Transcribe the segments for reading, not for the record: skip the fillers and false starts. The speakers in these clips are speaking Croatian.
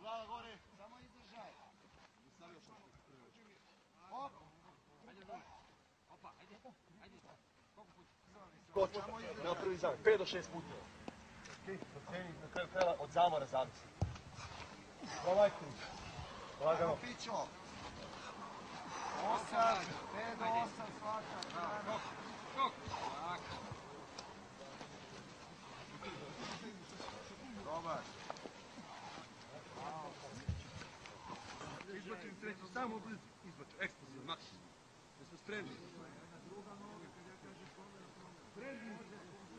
Glava gore. Samo izdržaj. Hop. Opa, ajde. Koliko puta? Na prvi zamor. 5 do 6 puta. Proceni na kraju krajeva od zamora zavisi. Probajte. Lagano. Pićo. 8, 5 do 8 svaka. Skok. Dobar. Izbačim treći, samo blizu. Izbačim, eksplozivno, maksimum. Da smo spremni. Spremni.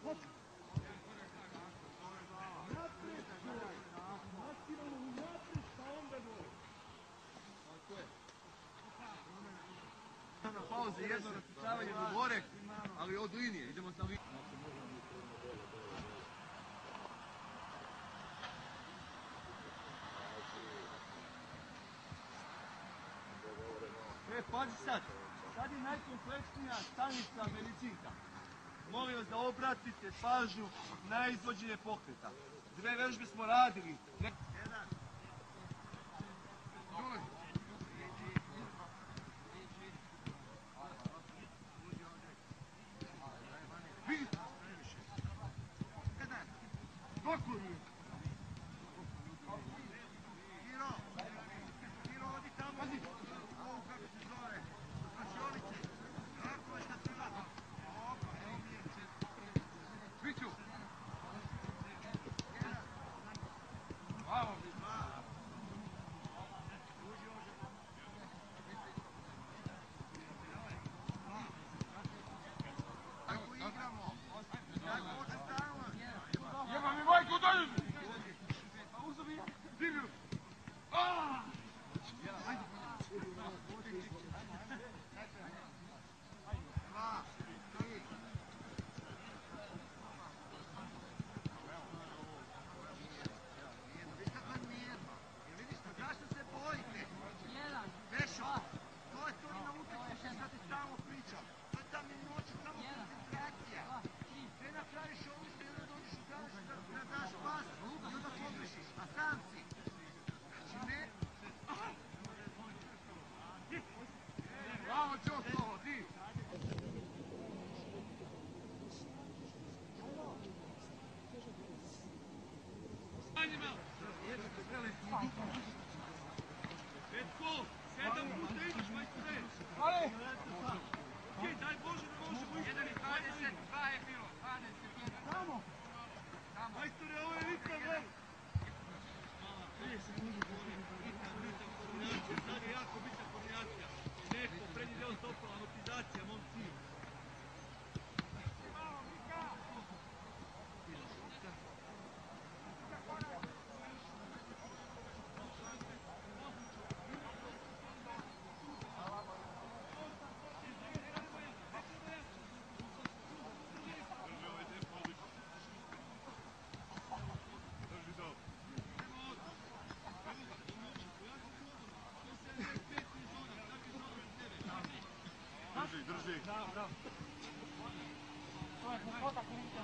Hop. Napred. Maksimalno napred, pa onda dole. Tako je. Na pauze, jedno raspucavanje do gore, ali od linije, idemo na liniju. Pazi sad, sad je najkompleksnija stanica medicinka. Molim vas da obratite pažnju na izvođenje pokreta. 2 vežbe smo radili. Jedan. Dole. Vidi. Jedan. Dokoli. Hiro. Hiro, odi tamo. Pazi. Ovo kako se zove. Spašionice. Kako je šta treba? Opa, evo mi je. Viću. Jedan. Bravo. Tako igramo. Tako može stalno. Jeba mi majku dalje. Pa uzovi. Divlju. Ajde. Bravo, Čoko, ti! Petko, 7 puta imaš, majstore! Ale! Okej, daj Bože da možemo ići! 1:22 je bilo, 21. Tamo! Majstore, ovo je ritam, bre! 30 sekundi gore, ritam, koordinacija, sad je jako bitna koordinacija. Neko, prednji deo stopala, amortizacija, momci. Drži. Bravo. To je potak linija.